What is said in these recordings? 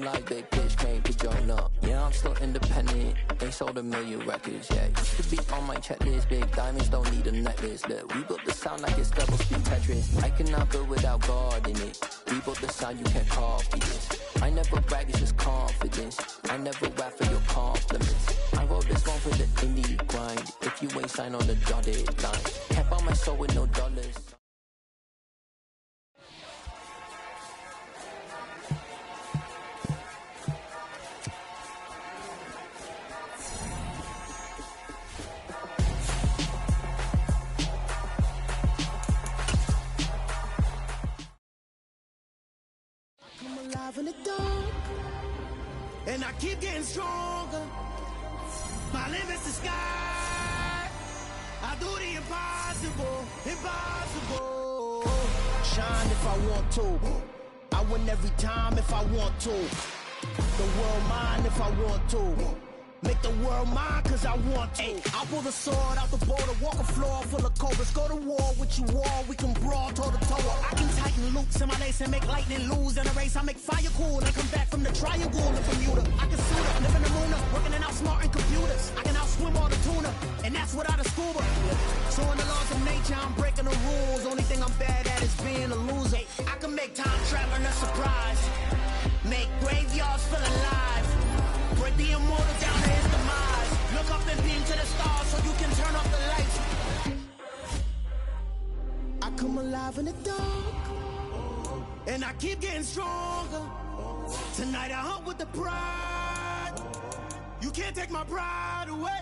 lies, big bitch came to join up. Yeah, I'm still independent, they sold 1 million records, yeah. Used to be on my checklist, big diamonds don't need a necklace. Look, we built the sound like it's double speed Tetris. I cannot build without God in it. We built the sound, you can't copy this. I never brag, it's just confidence. I never rap for your compliments. I wrote this one for the indie grind. If you ain't signed on the dotted line, can't buy my soul with no dollars. In the dark, and I keep getting stronger. My limit's the sky. I do the impossible, impossible. Shine if I want to. I win every time if I want to. The world mine if I want to. Make the world mine cause I want to. Ay, I'll pull the sword out the border, walk a floor full of cobras. Go to war with you all, we can brawl toe to toe. I can tighten loops in my lace and make lightning lose in a race. I make fire cool and come back from the triangle in Bermuda. I can suit up, live in the moon, working and outsmarting computers. I can outswim all the tuna, and that's without a scuba. So in the laws of nature, I'm breaking the rules. Only thing I'm bad at is being a loser. I can make time traveling a surprise. Make graveyards feel alive. Break the immortal down to his demise. Look up and beam to the stars so you can turn off the lights. I come alive in the dark, and I keep getting stronger. Tonight I hunt with the pride. You can't take my pride away.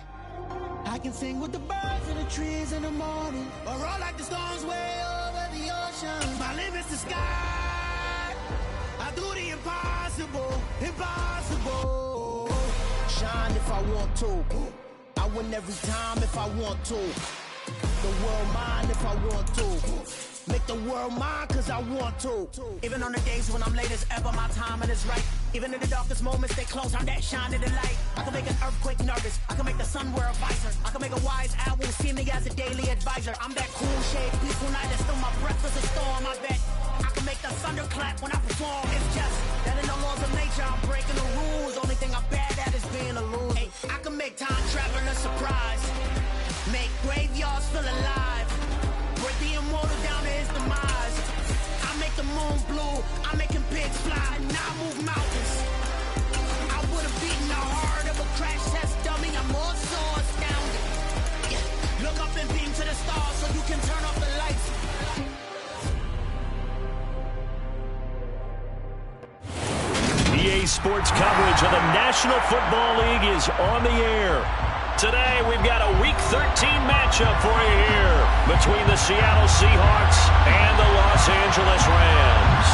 I can sing with the birds and the trees in the morning, or roll like the storms way over the ocean. My limit's the sky. I do the impossible, impossible. Shine if I want to. I win every time if I want to. The world mine if I want to. Make the world mine cause I want to. Even on the days when I'm late as ever, my timing is right. Even in the darkest moments, stay close, I'm that shining the light. I can make an earthquake nervous, I can make the sun wear a visor. I can make a wise owl see me as a daily advisor. I'm that cool shade, peaceful night, that's still my breath is a storm, I bet. I can make the thunder clap when I perform. It's just that in the laws of nature, I'm breaking the rules. Only thing I'm bad at is being a loser. Hey, I can make time traveling a surprise. Make graveyards feel alive. Break the immortal down to his demise. I make the moon blue. I'm making pigs fly. Now I move mountains. I would have beaten the heart of a crash test dummy. I'm more so astounded. Yeah. Look up and beam to the stars so you can turn off the lights. EA Sports coverage of the National Football League is on the air. Today, we've got a Week 13 matchup for you here between the Seattle Seahawks and the Los Angeles Rams.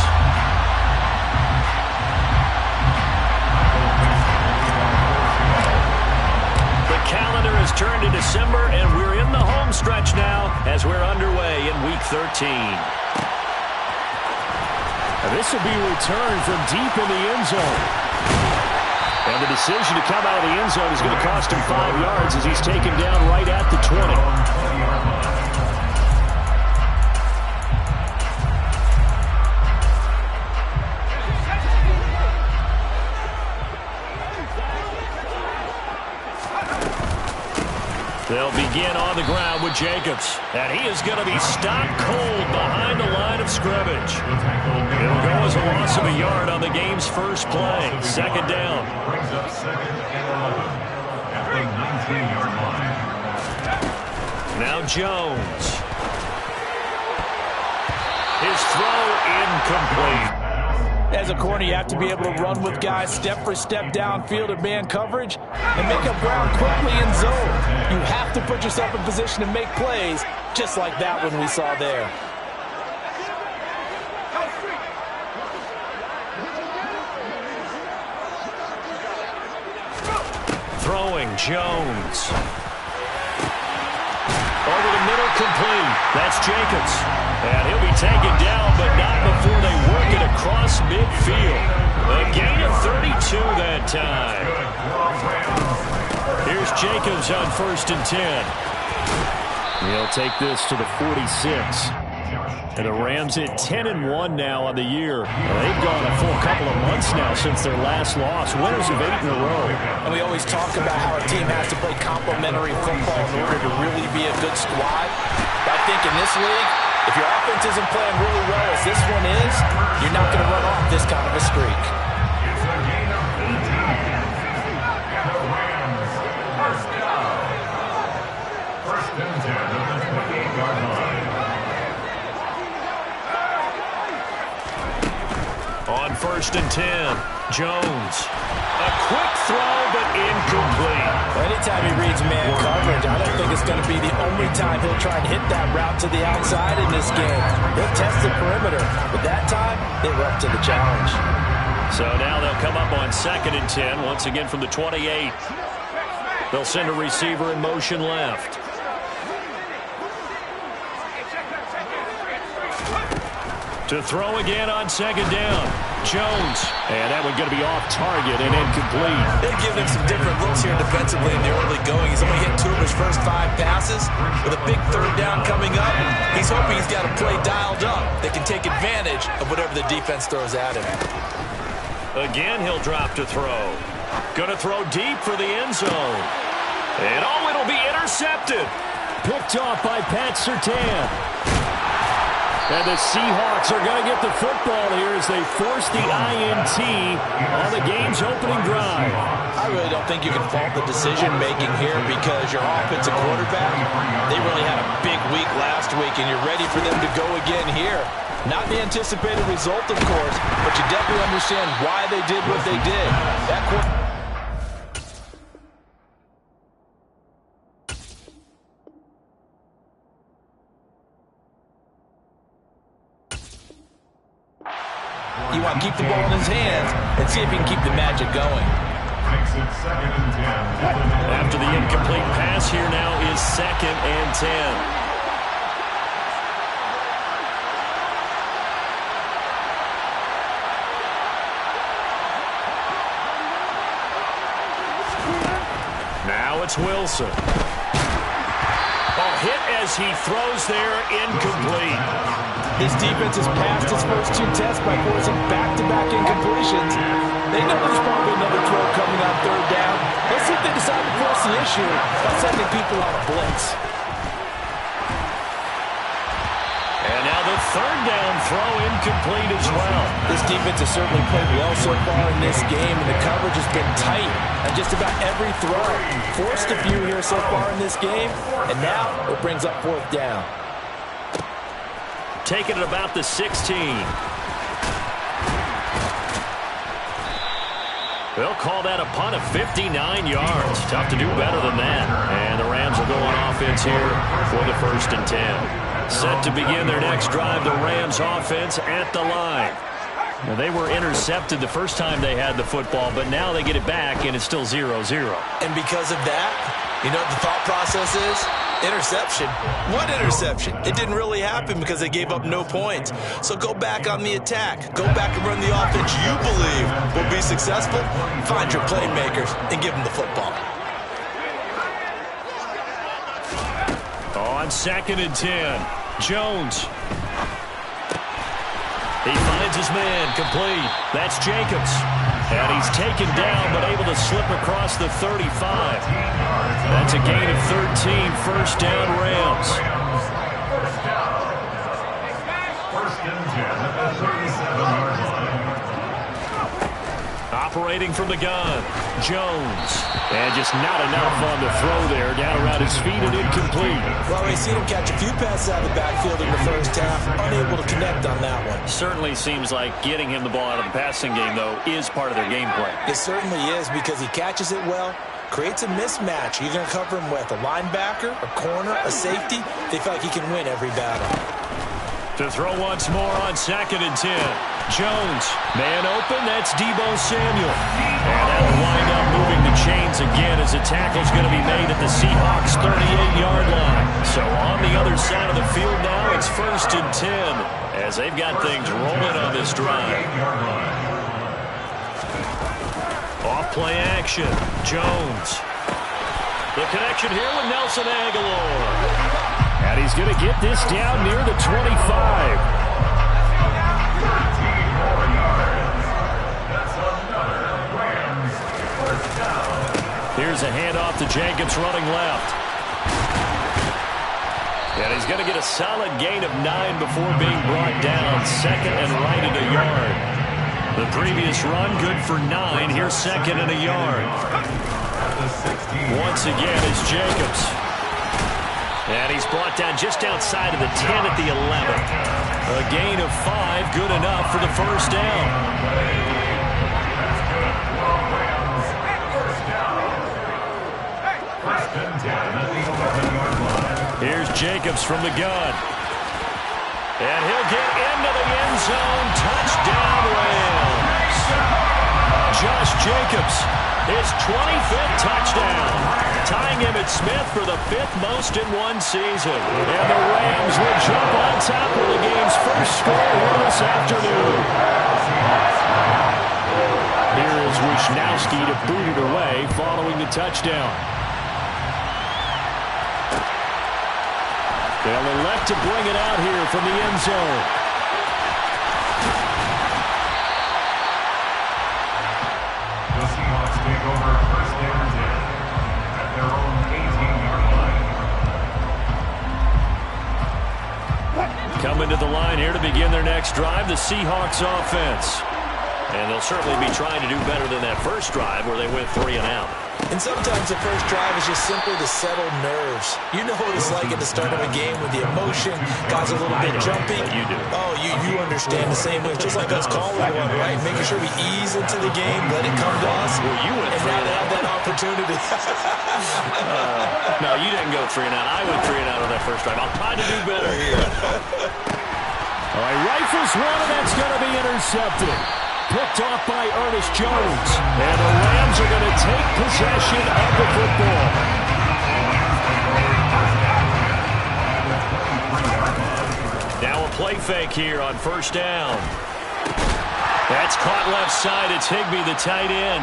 The calendar has turned to December, and we're in the home stretch now as we're underway in Week 13. This will be returned from deep in the end zone. And the decision to come out of the end zone is going to cost him 5 yards as he's taken down right at the 20. They'll begin on the ground with Jacobs. And he is going to be stopped cold behind the line of scrimmage. It'll go as a loss of a yard on the game's first play. Second down. Brings up second and 11 at the 19-yard line. Now Jones. His throw incomplete. As a corner, you have to be able to run with guys step for step downfield in man coverage and make up ground quickly in zone. You have to put yourself in position to make plays, just like that one we saw there. Throwing Jones. Over the middle, complete. That's Jacobs. And he'll be taken down, but not before they work it across midfield. A gain of 32 that time. Here's Jacobs on 1st and 10. He'll take this to the 46. And the Rams at 10-1 now on the year. They've gone a full couple of months now since their last loss. Winners of 8 in a row. And we always talk about how a team has to play complementary football in order to really be a good squad. But I think in this league, if your offense isn't playing really well as this one is, you're not going to run off this kind of a streak. It's a gain of 18. And the Rams, first down. First and 10 at the 28-yard line. On 1st and 10, Jones. A quick throw, but incomplete. Anytime he reads man coverage, I don't think it's going to be the only time he'll try and hit that route to the outside in this game. He'll test the perimeter, but that time, they were up to the challenge. So now they'll come up on 2nd and 10, once again from the 28. They'll send a receiver in motion left. To throw again on 2nd down. Jones. And that one's going to be off target and incomplete. They've given him some different looks here defensively in the early going. He's only hit 2 of his first 5 passes. With a big 3rd down coming up, he's hoping he's got a play dialed up that can take advantage of whatever the defense throws at him. Again, he'll drop to throw. Going to throw deep for the end zone. And it'll be intercepted. Picked off by Pat Surtain. And the Seahawks are going to get the football here as they force the INT on the game's opening drive. I really don't think you can fault the decision-making here because your offensive quarterback, they really had a big week last week, and you're ready for them to go again here. Not the anticipated result, of course, but you definitely understand why they did what they did. That You want to keep the ball in his hands and see if he can keep the magic going. Takes it 2nd and 10. After the incomplete pass, here now is 2nd and 10. Now it's Wilson. Hit as he throws there, incomplete. This defense has passed its first 2 tests by forcing back-to-back incompletions. They know there's probably another throw coming on 3rd down. Let's see if they decide to force the issue by sending people on a blitz. And now the 3rd down throw incomplete as well. This defense has certainly played well so far in this game, and the coverage has been tight on just about every throw. Forced a few here so far in this game, and now it brings up 4th down. Taking it about the 16. They'll call that a punt of 59 yards. Tough to do better than that. And the Rams will go on offense here for the 1st and 10. Set to begin their next drive, the Rams offense at the line. Now, they were intercepted the first time they had the football, but now they get it back, and it's still 0-0. And because of that, you know what the thought process is? Interception. What interception? It didn't really happen because they gave up no points. So go back on the attack. Go back and run the offense you believe will be successful. Find your playmakers and give them the football. On 2nd and 10, Jones. He finds his man, complete. That's Jacobs. And he's taken down, but able to slip across the 35. That's a gain of 13, 1st down Rams. First and 10 at the 37-yard line. Operating from the gun, Jones. And just not enough on the throw there, down around his feet and incomplete. Well, we've seen him catch a few passes out of the backfield in the first half, unable to connect on that one. Certainly seems like getting him the ball out of the passing game, though, is part of their game plan. It certainly is because he catches it well, creates a mismatch. You're going to cover him with a linebacker, a corner, a safety. They feel like he can win every battle. To throw once more on 2nd and 10. Jones, man open, that's Deebo Samuel. And that'll wind up moving the chains again as a tackle's going to be made at the Seahawks' 38-yard line. So on the other side of the field now, it's 1st and 10 as they've got things rolling on this drive. Off play action, Jones. The connection here with Nelson Aguilar. And he's going to get this down near the 25. Here's a handoff to Jacobs running left. And he's going to get a solid gain of 9 before being brought down. Second and right at a yard. The previous run good for 9. Here's second and a yard. Once again it's Jacobs. And he's brought down just outside of the 10 at the 11. A gain of 5, good enough for the first down. Here's Jacobs from the gun. And he'll get into the end zone. Touchdown, Rams. Josh Jacobs, his 25th touchdown. Tying Emmitt Smith for the 5th most in one season. And the Rams will jump on top of the game's first score here this afternoon. Here is Wishnowski to boot it away following the touchdown. They'll elect to bring it out here from the end zone. The Seahawks take over first and 10 at their own 18-yard line. Coming to the line here to begin their next drive, the Seahawks offense. And they'll certainly be trying to do better than that first drive where they went 3 and out. And sometimes the first drive is just simply to settle nerves. You know what it's like at the start of a game with the emotion, guys a little bit jumpy. You do. Oh, you understand the same way. It's just like us calling one, right? Making sure we ease into the game, let it come to us. Well, you went and 3 now and they out. have that opportunity. No, you didn't go 3 and out. I went 3 and out on that first drive. I'll try to do better here. All right, rifles one, and that's going to be intercepted. Picked off by Ernest Jones. And the Rams are going to take possession of the football. Now a play fake here on first down. That's caught left side. It's Higbee, the tight end.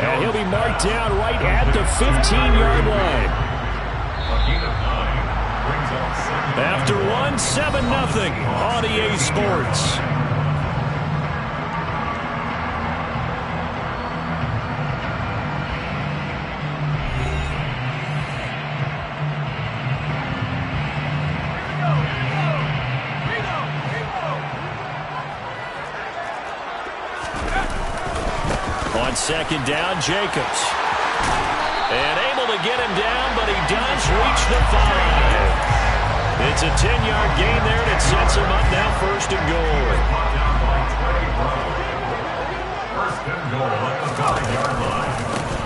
And he'll be marked down right at the 15-yard line. After 1, 7-0 on EA Sports. On second down, Jacobs. And able to get him down, but he does reach the 5. It's a 10-yard gain there, and it sets him up now first and goal. First and goal at the 5-yard line.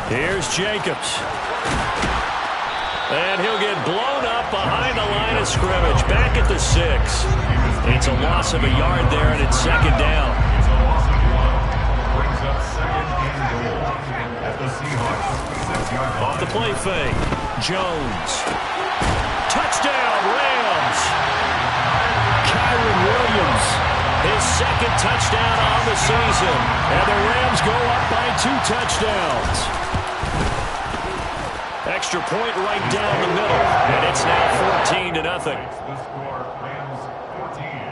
Here's Jacobs. And he'll get blown up behind the line of scrimmage, back at the 6. It's a loss of a yard there, and it's second down. It's a loss of 1. Brings up second and goal at the Seahawks 6-yard line. Off the play fake. Jones. Touchdown, Rams. Kyron Williams. His second touchdown on the season. And the Rams go up by 2 touchdowns. Extra point right down the middle. And it's now 14-0. The score, Rams 14.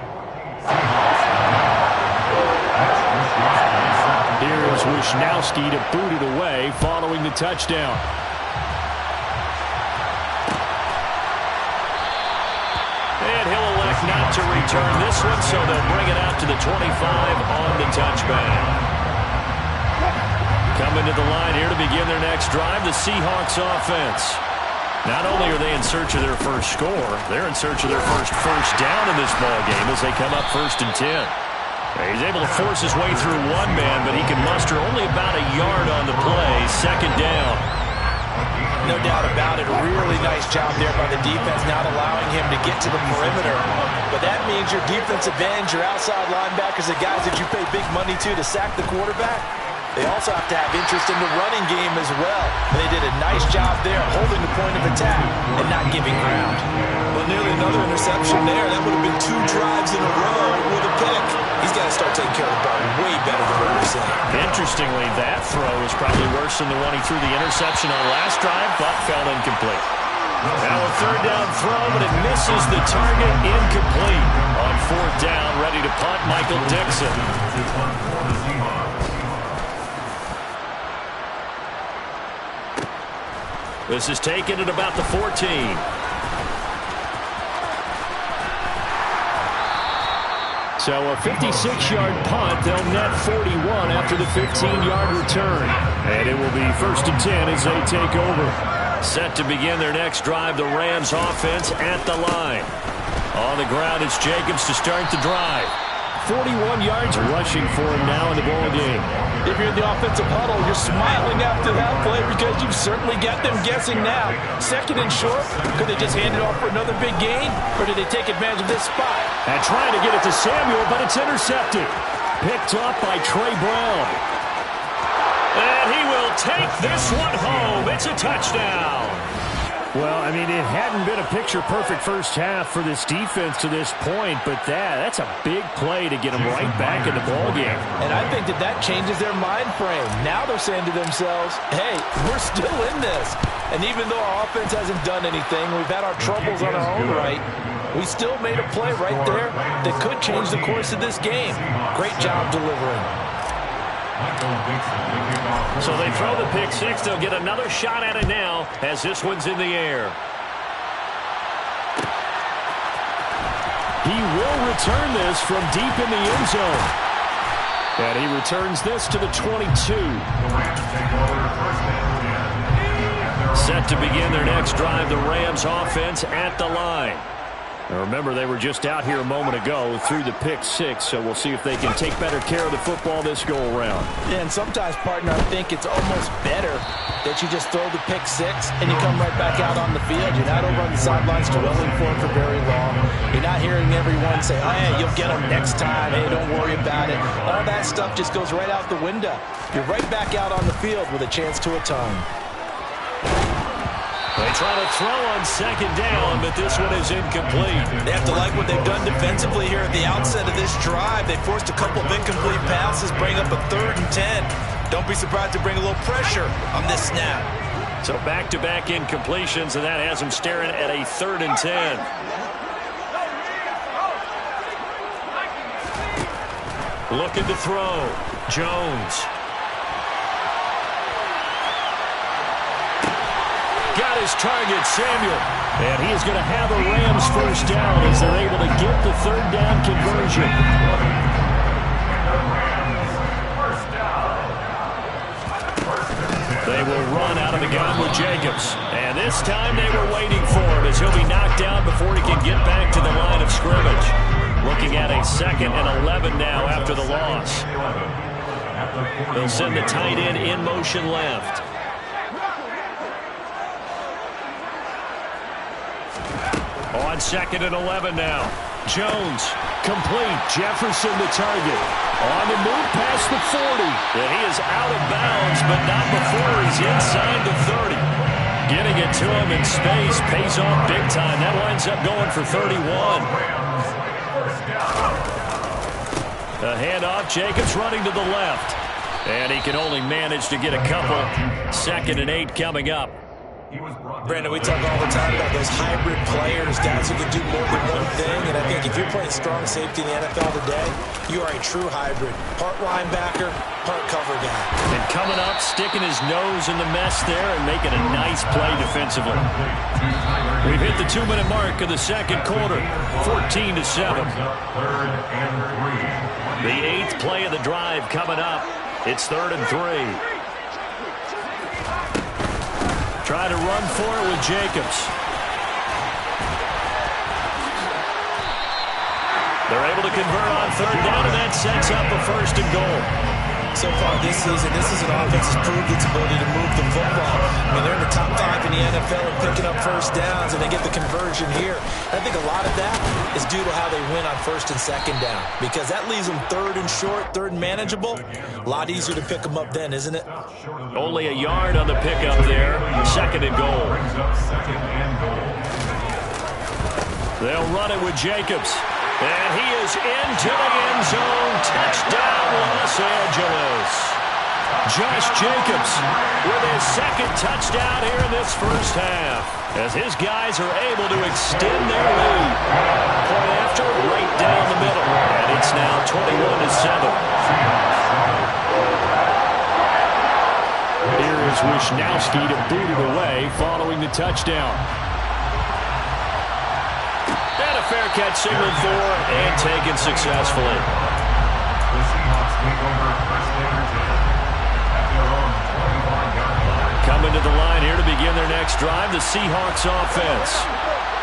Here is Wishnowski to boot it away following the touchdown. And he'll elect not to return this one, so they'll bring it out to the 25 on the touchback. Coming to the line here to begin their next drive, the Seahawks offense. Not only are they in search of their first score, they're in search of their first down in this ballgame as they come up first and 10. He's able to force his way through one man, but he can muster only about a yard on the play. Second down. No doubt about it. A really nice job there by the defense, not allowing him to get to the perimeter. But that means your defensive ends, your outside linebackers, the guys that you pay big money to sack the quarterback, they also have to have interest in the running game as well. And they did a nice job there holding the point of attack and not giving ground. Well, nearly another interception there. That would have been 2 drives in a row with a pick. He's got to start taking care of the ball way better than what we're seeing. Interestingly, that throw is probably worse than the one he threw the interception on last drive, but fell incomplete. Now a third down throw, but it misses the target, incomplete. On fourth down, ready to punt, Michael Dixon. This is taken at about the 14. So a 56-yard punt. They'll net 41 after the 15-yard return. And it will be 1st and 10 as they take over. Set to begin their next drive, the Rams offense at the line. On the ground, it's Jacobs to start the drive. 41 yards rushing for him now in the ball game. If you're in the offensive huddle, you're smiling after that play because you've certainly got them guessing now. 2nd and short, could they just hand it off for another big gain, or did they take advantage of this spot? And trying to get it to Samuel, but it's intercepted. Picked up by Trey Brown. And he will take this one home. It's a touchdown. Well, I mean, it hadn't been a picture-perfect first half for this defense to this point, but that's a big play to get them right back in the ballgame. And I think that changes their mind frame. Now they're saying to themselves, hey, we're still in this. And even though our offense hasn't done anything, we've had our troubles on our own right, we still made a play right there that could change the course of this game. Great job delivering. So they throw the pick six. They'll get another shot at it now as this one's in the air. He will return this from deep in the end zone. And he returns this to the 22. Set to begin their next drive, the Rams offense at the line. Now remember, they were just out here a moment ago through the pick six, so we'll see if they can take better care of the football this go-around. Yeah, and sometimes, partner, I think it's almost better that you just throw the pick six and you come right back out on the field. You're not over on the sidelines dwelling for it for very long. You're not hearing everyone say, oh, yeah, you'll get them next time. Hey, don't worry about it. All that stuff just goes right out the window. You're right back out on the field with a chance to atone. They try to throw on 2nd down, but this one is incomplete. They have to like what they've done defensively here at the outset of this drive. They forced a couple of incomplete passes, bring up a 3rd and 10. Don't be surprised to bring a little pressure on this snap. So back-to-back incompletions, and that has them staring at a 3rd and 10. Looking to throw. Jones. Got his target, Samuel. And he is going to have a Rams first down as they're able to get the 3rd down conversion. They will run out of the gun with Jacobs. And this time they were waiting for him as he'll be knocked down before he can get back to the line of scrimmage. Looking at a 2nd and 11 now after the loss. They'll send the tight end in motion left. On 2nd and 11 now. Jones, complete. Jefferson the target. On the move past the 40. And he is out of bounds, but not before he's inside the 30. Getting it to him in space pays off big time. That winds up going for 31. The handoff, Jacobs running to the left. And he can only manage to get a couple. 2nd and 8 coming up. Brandon, we talk all the time about those hybrid players, guys who can do more than one thing, and I think if you're playing strong safety in the NFL today, you are a true hybrid. Part linebacker, part cover guy. And coming up, sticking his nose in the mess there and making a nice play defensively. We've hit the 2-minute mark of the 2nd quarter, 14-7. The 8th play of the drive coming up. It's 3rd and 3. Try to run for it with Jacobs. They're able to convert on 3rd down, and that sets up a 1st and goal. So far this season, this is an offense that's proved its ability to move the football. I mean, they're in the top 5 in the NFL and picking up 1st downs, and they get the conversion here. I think a lot of that is due to how they win on 1st and 2nd down, because that leaves them 3rd and short, 3rd and manageable. A lot easier to pick them up then, isn't it? Only a yard on the pickup there. 2nd and goal. They'll run it with Jacobs. And he is into the end zone. Touchdown, Los Angeles. Josh Jacobs with his second touchdown here in this first half, as his guys are able to extend their lead. Point after, right down the middle, and it's now 21-7. Here is Wisnowski to boot it away following the touchdown. And a fair catch signaled for and taken successfully. The Seahawks take over first and 10 at their own 25-yard line. Coming to the line here to begin their next drive, the Seahawks offense.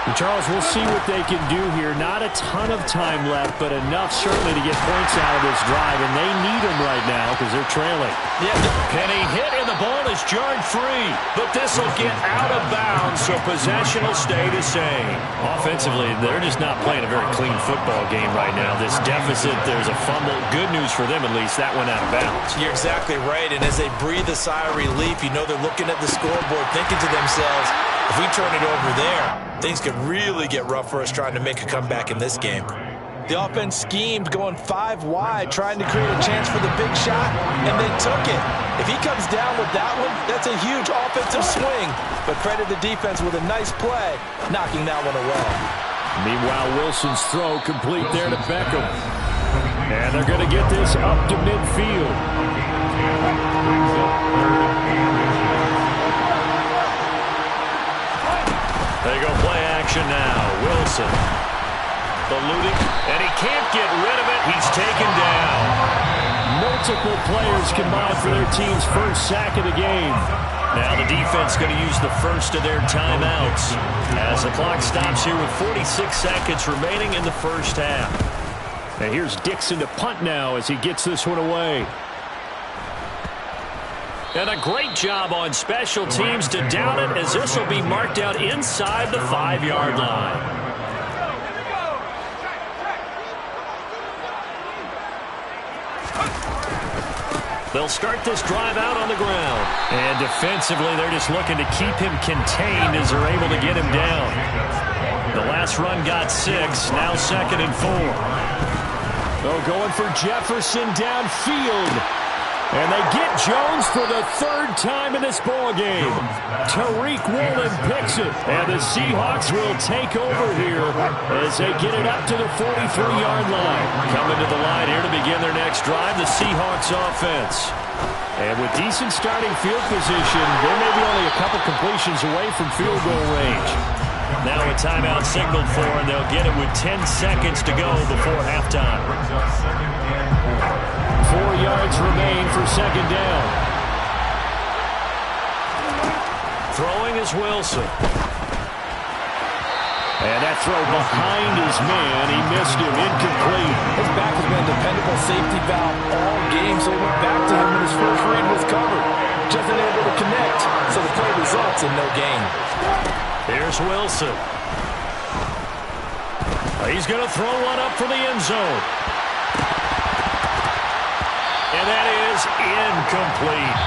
And Charles, we'll see what they can do here. Not a ton of time left, but enough certainly to get points out of this drive, and they need them right now because they're trailing. Yeah, Penny hit and the ball is jarred free, but this will get out of bounds, so possession will stay the same. Offensively, they're just not playing a very clean football game right now. This deficit, there's a fumble. Good news for them, at least. That went out of bounds. You're exactly right, and as they breathe a sigh of relief, you know they're looking at the scoreboard, thinking to themselves, if we turn it over there, things could really get rough for us trying to make a comeback in this game. The offense schemed, going 5 wide, trying to create a chance for the big shot, and then took it. If he comes down with that one, that's a huge offensive swing. But credit the defense with a nice play, knocking that one away. Meanwhile, Wilson's throw complete there to Beckham. And they're going to get this up to midfield. They go play action now. Wilson eluding, and he can't get rid of it. He's taken down. Multiple players combined for their team's first sack of the game. Now the defense going to use the first of their timeouts as the clock stops here with 46 seconds remaining in the first half. And here's Dixon to punt now as he gets this one away. And a great job on special teams to down it, as this will be marked out inside the 5-yard line. They'll start this drive out on the ground. And defensively, they're just looking to keep him contained as they're able to get him down. The last run got 6, now 2nd and 4. Oh, going for Jefferson downfield. And they get Jones for the 3rd time in this ballgame. Tariq Woolen picks it. And the Seahawks will take over here as they get it up to the 43-yard line. Coming to the line here to begin their next drive, the Seahawks offense. And with decent starting field position, they may be only a couple completions away from field goal range. Now a timeout signaled for, and they'll get it with 10 seconds to go before halftime. 4 yards remain for 2nd down. Throwing is Wilson. And that throw behind his man. He missed him. Incomplete. His back has been a dependable safety valve all game, so he went back to him when his first read was covered. Just unable to connect, so the play results in no gain. Here's Wilson. He's going to throw one up for the end zone. And that is incomplete.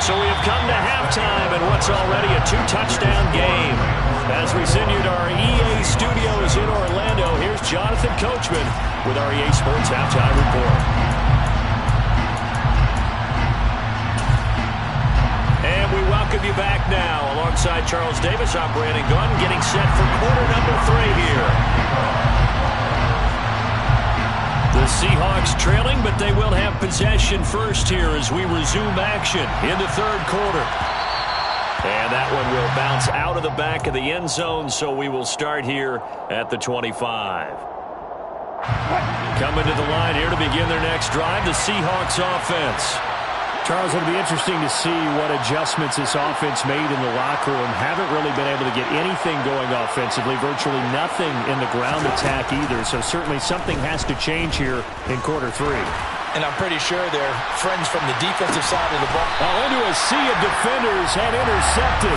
So we have come to halftime in what's already a 2-touchdown game. As we send you to our EA studios in Orlando, here's Jonathan Coachman with our EA Sports Halftime Report. And we welcome you back now. Alongside Charles Davis, I'm Brandon Gunn, getting set for quarter number 3 here. The Seahawks trailing, but they will have possession first here as we resume action in the 3rd quarter. And that one will bounce out of the back of the end zone, so we will start here at the 25. Coming to the line here to begin their next drive, the Seahawks offense. Charles, it'll be interesting to see what adjustments this offense made in the locker room. Haven't really been able to get anything going offensively, virtually nothing in the ground attack either. So certainly something has to change here in quarter 3. And I'm pretty sure they're friends from the defensive side of the ball. Into a sea of defenders and intercepted.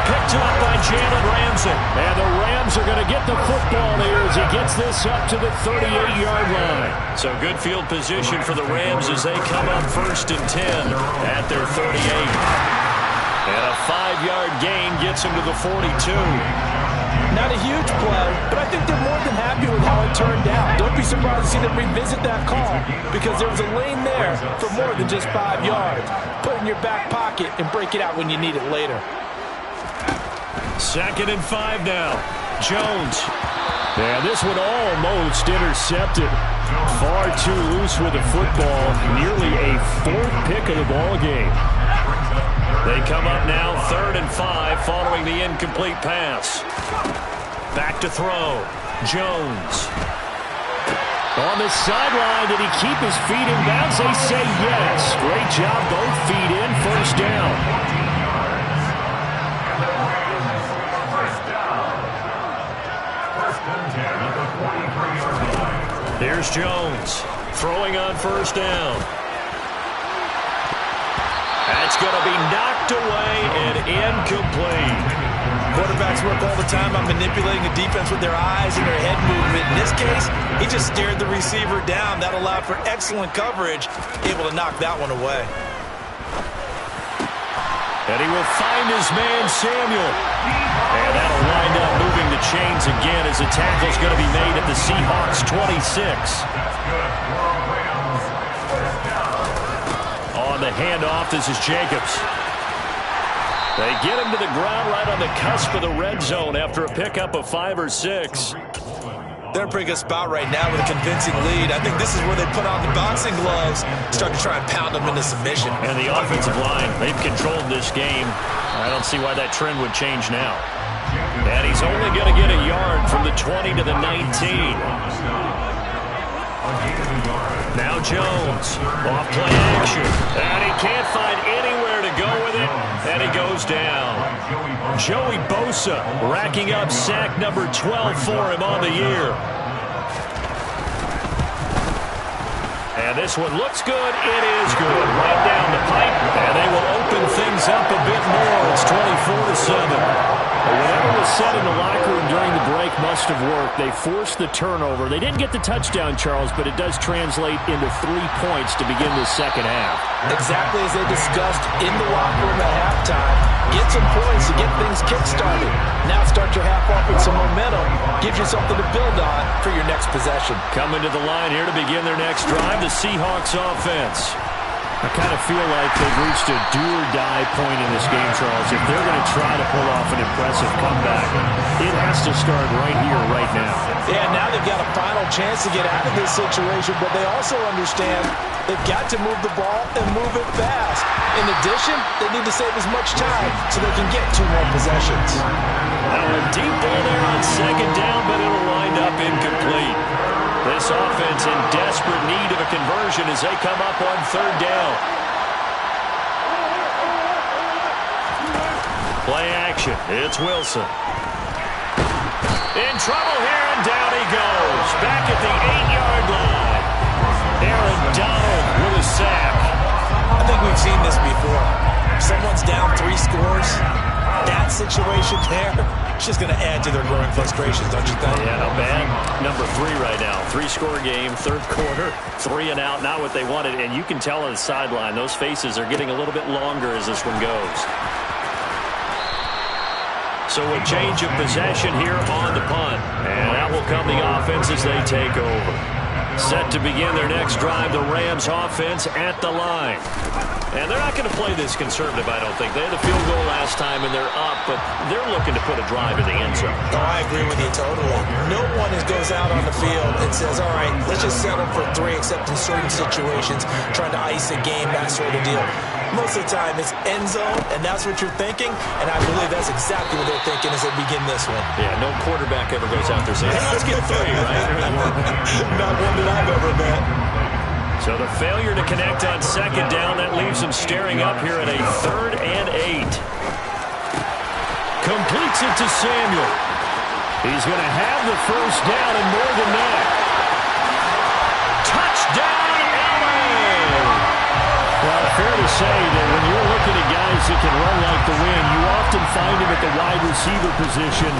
Picked up by Jalen Ramsey. And the Rams are going to get the football here as he gets this up to the 38-yard line. So good field position for the Rams as they come up 1st and 10 at their 38. And a 5-yard gain gets them to the 42. Not a huge play, but I think they're more than happy with how it turned out. Don't be surprised to see them revisit that call because there was a lane there for more than just 5 yards. Put it in your back pocket and break it out when you need it later. 2nd and 5 now. Jones. And this one almost intercepted. Far too loose with the football. Nearly a 4th pick of the ball game. They come up now 3rd and 5 following the incomplete pass. Back to throw. Jones. On the sideline, did he keep his feet in bounds? They say yes. Great job, both feet in. 1st down. Here's Jones throwing on 1st down. That's going to be knocked away and incomplete. Quarterbacks work all the time on manipulating a defense with their eyes and their head movement. In this case, he just stared the receiver down. That allowed for excellent coverage, able to knock that one away. And he will find his man, Samuel. And that'll wind up moving the chains again as the tackle's going to be made at the Seahawks 26. On the handoff, this is Jacobs. They get him to the ground right on the cusp of the red zone after a pickup of 5 or 6. They're in a pretty good spot right now with a convincing lead. I think this is where they put on the boxing gloves, start to try and pound them into submission. And the offensive line, they've controlled this game. I don't see why that trend would change now. And he's only going to get a yard from the 20 to the 19. Now Jones, off play action. And he can't find anywhere to go with it. And he goes down. Joey Bosa racking up sack number 12 for him on the year. And this one looks good. It is good. Right down the pipe. And they will open things up a bit more. It's 24-7. Whatever was said in the locker room during the break must have worked. They forced the turnover. They didn't get the touchdown, Charles, but it does translate into 3 points to begin the second half. Exactly as they discussed in the locker room at halftime. Get some points to get things kick-started. Now start your half off with some momentum. Gives you something to build on for your next possession. Coming to the line here to begin their next drive, the Seahawks offense. I kind of feel like they've reached a do-or-die point in this game, Charles. If they're going to try to pull off an impressive comeback, it has to start right here, right now. Yeah, now they've got a final chance to get out of this situation, but they also understand they've got to move the ball and move it fast. In addition, they need to save as much time so they can get 2 more possessions. Now a deep ball there on 2nd down, but it'll wind up incomplete. This offense in desperate need of a conversion as they come up on 3rd down. Play action. It's Wilson. In trouble here, and down he goes. Back at the 8-yard line. Aaron Donald with a sack. I think we've seen this before. Someone's down 3 scores. That situation there, it's just going to add to their growing frustration, don't you think? Yeah, not bad. Number 3 right now. 3-score game, 3rd quarter, 3 and out, not what they wanted. And you can tell on the sideline, those faces are getting a little bit longer as this one goes. So a change of possession here on the punt. And that will come the offense as they take over. Set to begin their next drive, the Rams offense at the line. And they're not going to play this conservative, I don't think. They had a field goal last time, and they're up, but they're looking to put a drive in the end zone. Oh, I agree with you totally. No one goes out on the field and says, all right, let's just settle for 3, except in certain situations, trying to ice a game, that sort of deal. Most of the time, it's end zone, and that's what you're thinking, and I believe that's exactly what they're thinking as they begin this one. Yeah, no quarterback ever goes out there saying, hey, let's get 3, right? Not one that I've ever met. So the failure to connect on 2nd down, that leaves him staring up here at a 3rd and 8. Completes it to Samuel. He's going to have the 1st down and more than that. Touchdown, LA! Well, fair to say that when you're looking at guys that can run like the wind, you often find him at the wide receiver position,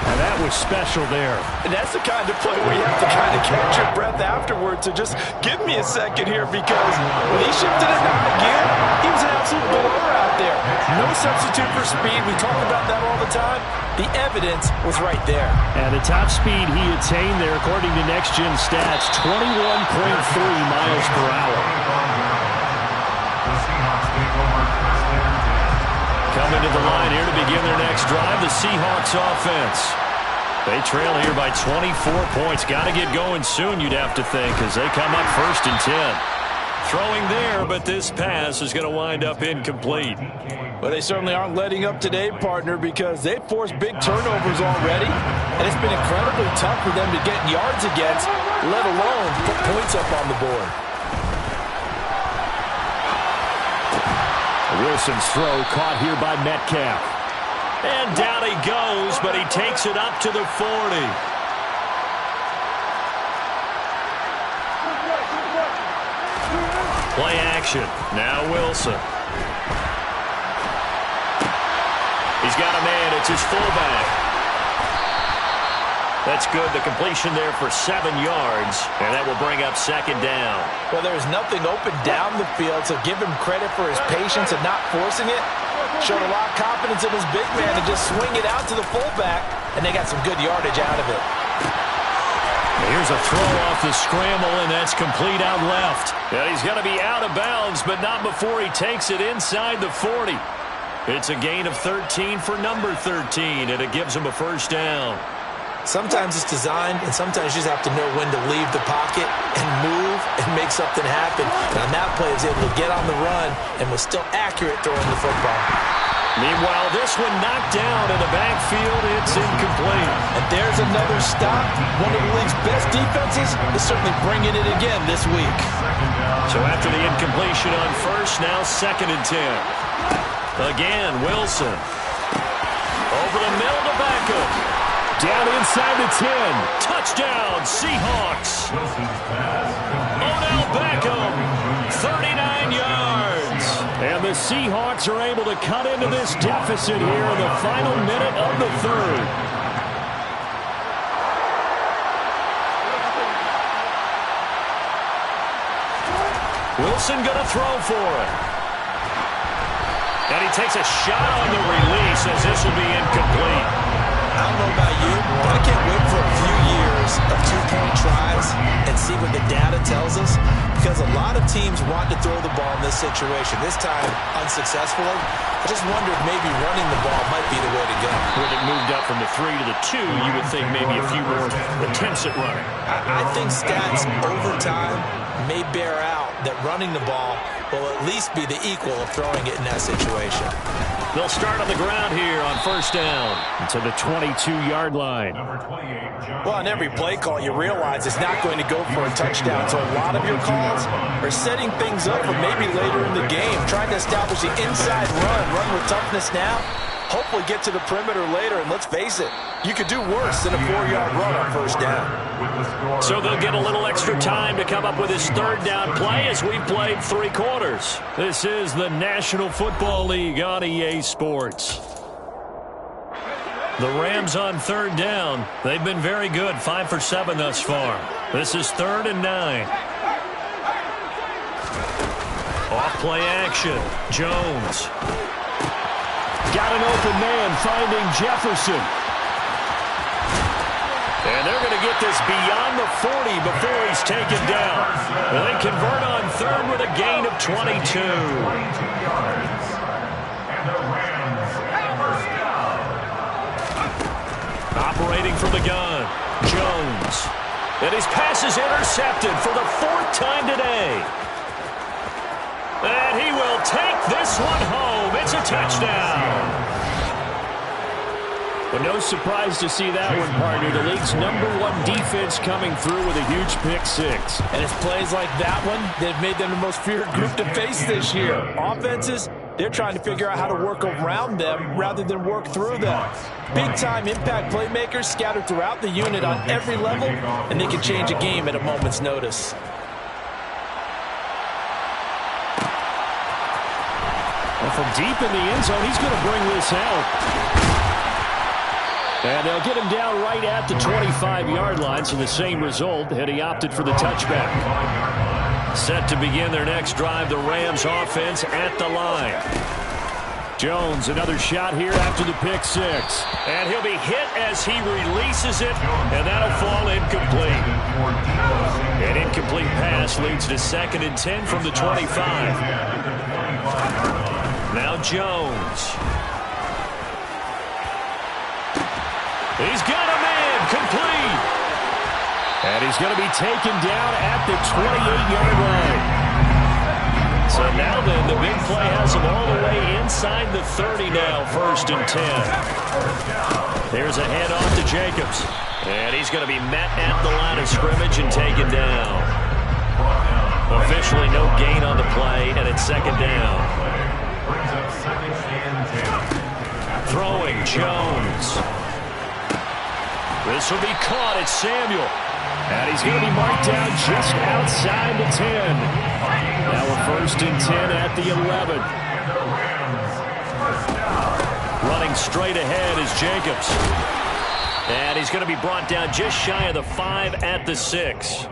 and that was special there. And that's the kind of play where you have to kind of catch your breath afterwards. So just give me a second here, because when he shifted it out again, he was an absolute blower out there. No substitute for speed. We talk about that all the time. The evidence was right there. And the top speed he attained there, according to Next Gen Stats, 21.3 miles per hour. Coming to the line here to begin their next drive, the Seahawks offense. They trail here by 24 points. Got to get going soon, you'd have to think, as they come up 1st and 10. Throwing there, but this pass is going to wind up incomplete. Well, they certainly aren't letting up today, partner, because they've forced big turnovers already, and it's been incredibly tough for them to get yards against, let alone put points up on the board. Wilson's throw caught here by Metcalf. And down he goes, but he takes it up to the 40. Play action. Now Wilson. He's got a man. It's his fullback. That's good. The completion there for 7 yards, and that will bring up 2nd down. Well, there's nothing open down the field, so give him credit for his patience and not forcing it. Showed a lot of confidence in his big man to just swing it out to the fullback, and they got some good yardage out of it. Here's a throw off the scramble, and that's complete out left. Yeah, he's going to be out of bounds, but not before he takes it inside the 40. It's a gain of 13 for number 13, and it gives him a 1st down. Sometimes it's designed, and sometimes you just have to know when to leave the pocket and move and make something happen. And on that play, he was able to get on the run and was still accurate throwing the football. Meanwhile, this one knocked down in the backfield. It's incomplete. And there's another stop. One of the league's best defenses is certainly bringing it again this week. So after the incompletion on 1st, now 2nd and 10. Again, Wilson. Over the middle to Beckham. Down inside the 10. Touchdown, Seahawks. Odell Beckham, 39 yards. And the Seahawks are able to cut into this deficit here in the final minute of the 3rd. Wilson going to throw for it. And he takes a shot on the release as this will be incomplete. I don't know about you, but I can't wait for a few years of 2-point tries and see what the data tells us, because a lot of teams want to throw the ball in this situation. This time, unsuccessfully. I just wonder if maybe running the ball might be the way to go. When it moved up from the 3 to the 2, you would think maybe a few more attempts at running. I think stats over time may bear out that running the ball will at least be the equal of throwing it in that situation. They'll start on the ground here on 1st down to the 22-yard line. Well, on every play call, you realize it's not going to go for a touchdown. So a lot of your calls are setting things up for maybe later in the game, trying to establish the inside run with toughness now, hopefully get to the perimeter later. And let's face it, you could do worse than a 4-yard run on 1st down. So they'll get a little extra time to come up with his 3rd down play as we've played 3 quarters. This is the National Football League on EA Sports. The Rams on 3rd down. They've been very good, 5 for 7 thus far. This is 3rd and 9. Off play action. Jones. Got an open man finding Jefferson. And they're going to get this beyond the 40 before he's taken down. They convert on 3rd with a gain of 22. Operating from the gun, Jones. And his pass is intercepted for the 4th time today. And he will take this one home. It's a touchdown. But no surprise to see that one, partner. The league's #1 defense coming through with a huge pick 6. And it's plays like that one that have made them the most feared group to face this year. Offenses, they're trying to figure out how to work around them rather than work through them. Big-time impact playmakers scattered throughout the unit on every level, and they can change a game at a moment's notice. And from deep in the end zone, he's going to bring this out. And they'll get him down right at the 25-yard line, so the same result, and he opted for the touchback. Set to begin their next drive, the Rams offense at the line. Jones, another shot here after the pick six. And he'll be hit as he releases it, and that'll fall incomplete. An incomplete pass leads to 2nd and 10 from the 25. Now Jones. He's got a man, complete. And he's going to be taken down at the 28-yard line. So now then, the big play has him all the way inside the 30 now, 1st and 10. There's a handoff to Jacobs. And he's going to be met at the line of scrimmage and taken down. Officially no gain on the play, and it's 2nd down. Throwing Jones. This will be caught. It's Samuel. And he's going to be marked down just outside the 10. Now a 1st and 10 at the 11. Running straight ahead is Jacobs. And he's going to be brought down just shy of the 5 at the 6.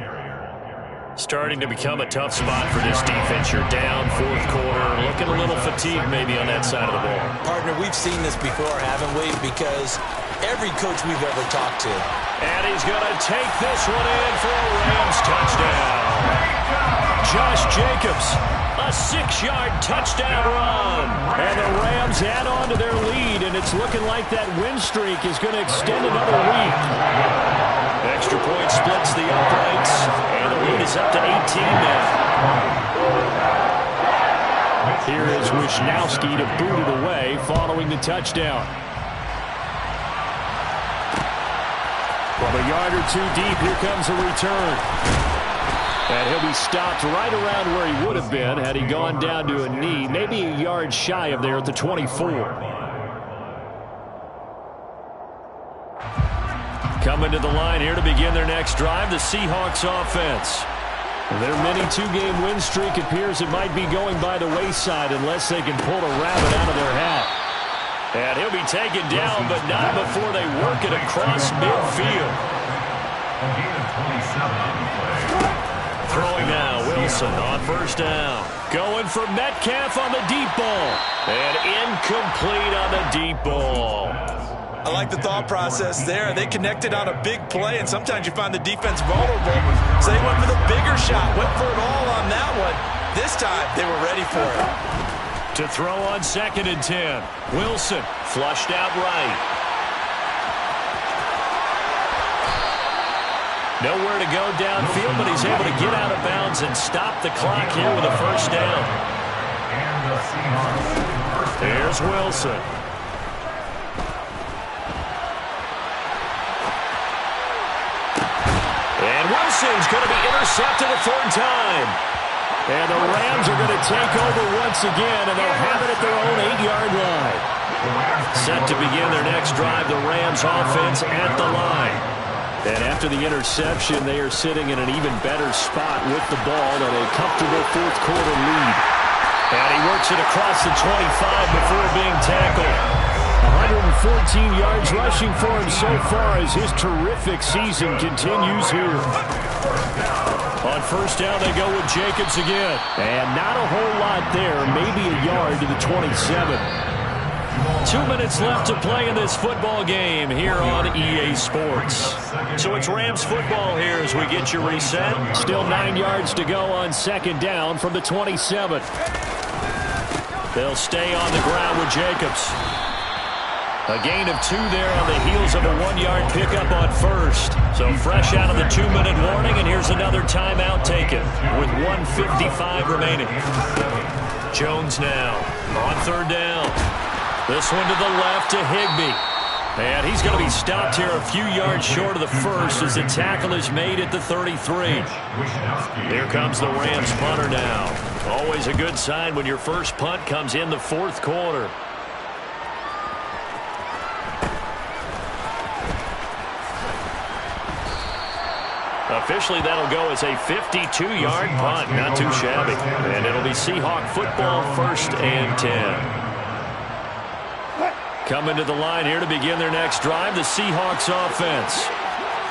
Starting to become a tough spot for this defense. You're down 4th quarter. Looking a little fatigued maybe on that side of the ball. Partner, we've seen this before, haven't we? Because every coach we've ever talked to. And he's going to take this one in for a Rams touchdown. Josh Jacobs, a 6-yard touchdown run. And the Rams add on to their lead, and it's looking like that win streak is going to extend another week. Extra point splits the uprights, and the lead is up to 18 now. Here is Wisnowski to boot it away following the touchdown. From a yard or two deep, here comes a return. And he'll be stopped right around where he would have been had he gone down to a knee, maybe a yard shy of there at the 24. Coming to the line here to begin their next drive, the Seahawks offense. Their mini 2-game win streak appears it might be going by the wayside unless they can pull a rabbit out of their hat. And he'll be taken down, but not before they work it across midfield. Throwing now, Wilson on 1st down. Going for Metcalf on the deep ball. And incomplete on the deep ball. I like the thought process there. They connected on a big play, and sometimes you find the defense vulnerable. So they went for the bigger shot, went for it all on that one. This time, they were ready for it. To throw on 2nd and 10. Wilson flushed out right. Nowhere to go downfield, but he's able to get out of bounds and stop the clock here with a 1st down. There's Wilson. And Wilson's going to be intercepted a 3rd time. And the Rams are going to take over once again, and they'll have it at their own 8-yard line. Set to begin their next drive, the Rams offense at the line. And after the interception, they are sitting in an even better spot with the ball and a comfortable 4th quarter lead. And he works it across the 25 before being tackled. 114 yards rushing for him so far as his terrific season continues here. On 1st down, they go with Jacobs again. And not a whole lot there, maybe a yard to the 27. 2 minutes left to play in this football game here on EA Sports. So it's Rams football here as we get you reset. Still 9 yards to go on 2nd down from the 27. They'll stay on the ground with Jacobs. A gain of 2 there on the heels of a 1-yard pickup on 1st. So fresh out of the 2-minute warning, and here's another timeout taken with 1:55 remaining. Jones now on 3rd down. This one to the left to Higbee. And he's going to be stopped here a few yards short of the 1st as the tackle is made at the 33. Here comes the Rams punter now. Always a good sign when your first punt comes in the 4th quarter. Officially, that'll go as a 52-yard punt. Not too shabby. And it'll be Seahawk football, 1st and 10. Coming to the line here to begin their next drive, the Seahawks offense.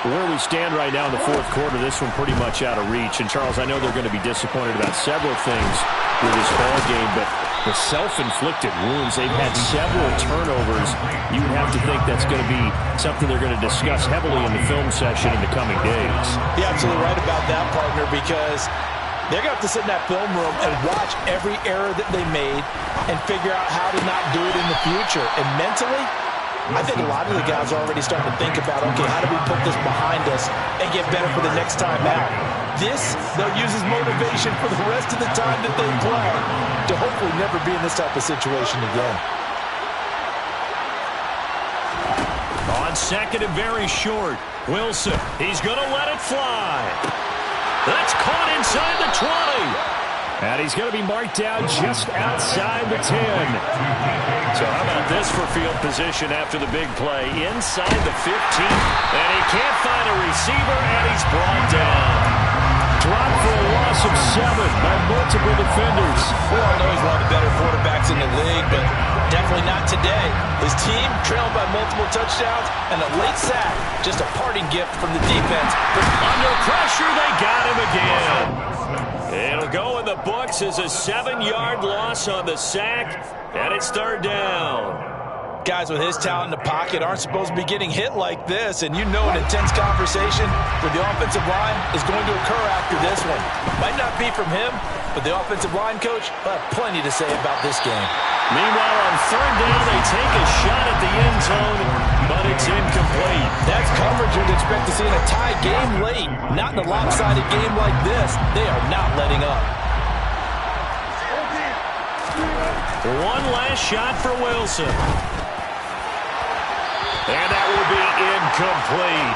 Where we stand right now in the 4th quarter, this one pretty much out of reach. And, Charles, I know they're going to be disappointed about several things. with his ball game, but the self-inflicted wounds, they've had several turnovers. You would have to think that's going to be something they're going to discuss heavily in the film session in the coming days. You're absolutely right about that, partner, because they're going to have to sit in that film room and watch every error that they made and figure out how to not do it in the future. And mentally, I think a lot of the guys are already starting to think about, okay, how do we put this behind us and get better for the next time out? This, they'll use as motivation for the rest of the time that they play to hopefully never be in this type of situation again. On second and very short, Wilson, he's going to let it fly. That's caught inside the 20. And he's going to be marked down just outside the 10. So how about this for field position after the big play? Inside the 15. And he can't find a receiver, and he's brought down. Dropped for a loss of 7 by multiple defenders. We all know he's one of the better quarterbacks in the league, but definitely not today. His team trailed by multiple touchdowns, and a late sack, just a parting gift from the defense. But under pressure, they got him again. It'll go in the books as a 7-yard loss on the sack, and it's third down. Guys with his talent in the pocket aren't supposed to be getting hit like this, and you know an intense conversation with the offensive line is going to occur after this one. Might not be from him, but the offensive line coach will have plenty to say about this game. Meanwhile, on third down, they take a shot at the end zone, but it's incomplete. That's coverage you'd expect to see in a tie game late. Not in a lopsided game like this. They are not letting up. One last shot for Wilson. And that will be incomplete.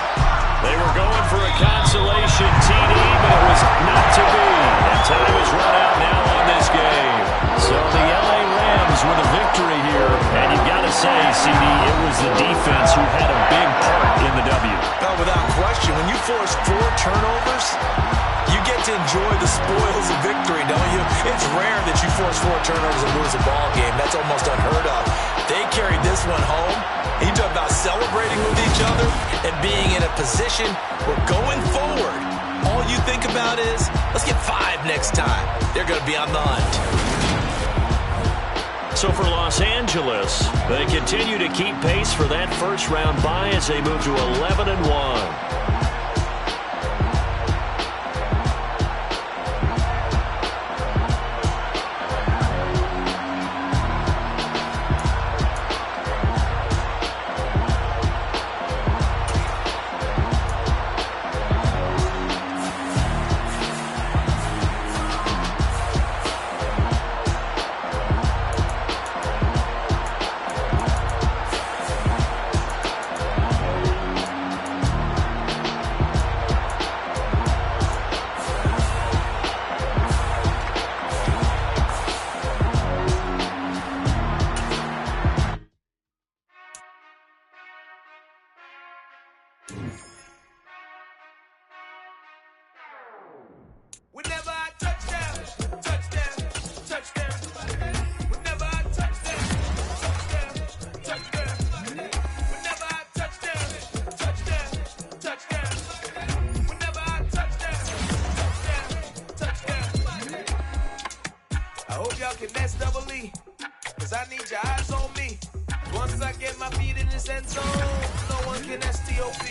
They were going for a consolation TD, but it was not to be. And time is run out now on this game. So the LA Rams with a victory here. And you've got to say, CD, it was the defense who had a big part in the W. Oh, without question. When you force 4 turnovers, you get to enjoy the spoils of victory, don't you? It's rare that you force 4 turnovers and lose a ball game. That's almost unheard of. They carried this one home. You talk about celebrating with each other and being in a position where going forward, all you think about is, let's get 5 next time. They're going to be on the hunt. So for Los Angeles, they continue to keep pace for that first-round bye as they move to 11-1. Whenever I touchdown, touchdown, touchdown. Whenever I touchdown, touchdown, touchdown. Whenever I touchdown, touchdown, touchdown. Whenever I touchdown, touchdown, touchdown. I hope y'all can nest double E, cause I need your eyes on me. Once I get my feet in this end zone, no one can STOP.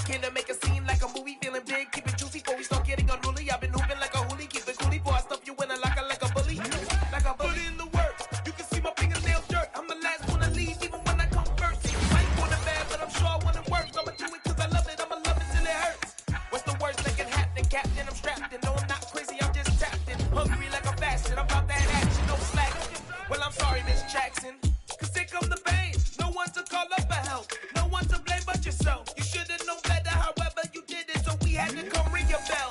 Came to make a scene like a movie, feeling big, keep it juicy before we start getting unruly. I've been hooping like a hoolie, keep it coolie before I stuff you in a locker like a bully. Like a bully in the work, you can see my fingernails dirt. I'm the last one to leave, even when I come first. I ain't for the bad, but I'm sure I want it worse. I'ma do it cause I love it, I'ma love it till it hurts. What's the worst that can happen, Captain? I'm strapped in, no I'm not crazy, I'm just tapped in. Hungry like a bastard, I'm about that action, no slack. Well I'm sorry, Miss Jackson, cause here come the pain. No one to call up for help, no one to blame but yourself. You should've known better, however you did it, so we had to come ring your bell.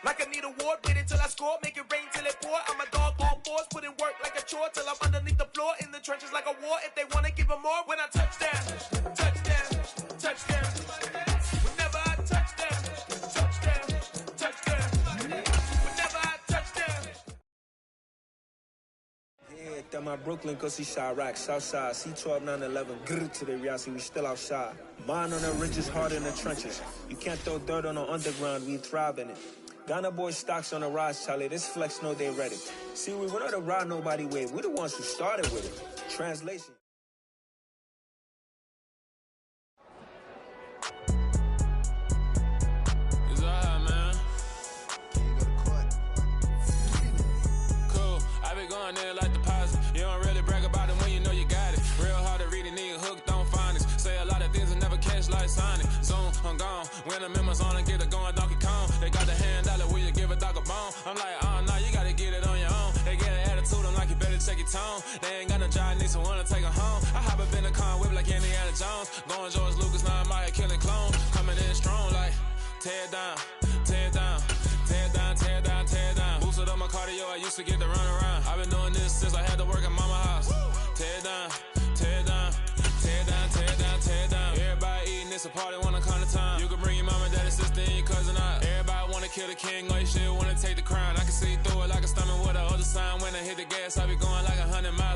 Like I need a ward, wait until I score, make it rain till it pour. I'm a dog on fours, put in work like a chore till I'm underneath the floor, in the trenches like a war. If they wanna give them more, when I touchdown, touchdown, touchdown. Whenever I touchdown, touchdown, touchdown. Whenever I touchdown. Yeah, that my Brooklyn, cause he Chirac, Southside, C12, 911, grrr to the reality, we still outside. Mine on the ridges, hard in the trenches. You can't throw dirt on the underground, we thrive in it. Ghana boy stocks on the rise, Charlie. This flex know they ready. See, we went on the ride nobody wave. We the ones who started with it. Translation. It's alright, man. Cool. I be going there like deposit. You don't really brag about it when you know you got it. Real hard to read a nigga hooked on phonics. Say a lot of things and never catch like Sonic. Zoom, I'm gone. When the members on and get it going Donkey Kong. They got the hand dollar, will you give a dog a bone? I'm like, oh no, you gotta get it on your own. They get an attitude, I'm like, you better check your tone. They ain't got no job, need someone to take her home. I hop up in the car, whip like Indiana Jones. Going George Lucas, now I'm out here killing clones. Coming in strong like, tear down, tear down, tear down, tear down, tear down. Boosted up my cardio, I used to get to run around. I've been doing this since I had to work at mama house. Tear down, tear down, tear down, tear down, tear down. Everybody eating, it's a party, wanna come to time. You can bring your mama, daddy, sister, and your cousin out. Everybody wanna kill the king, or you shit wanna take the crown. I can see through it like a stomach with a other sign. When I hit the gas, I be going like 100 miles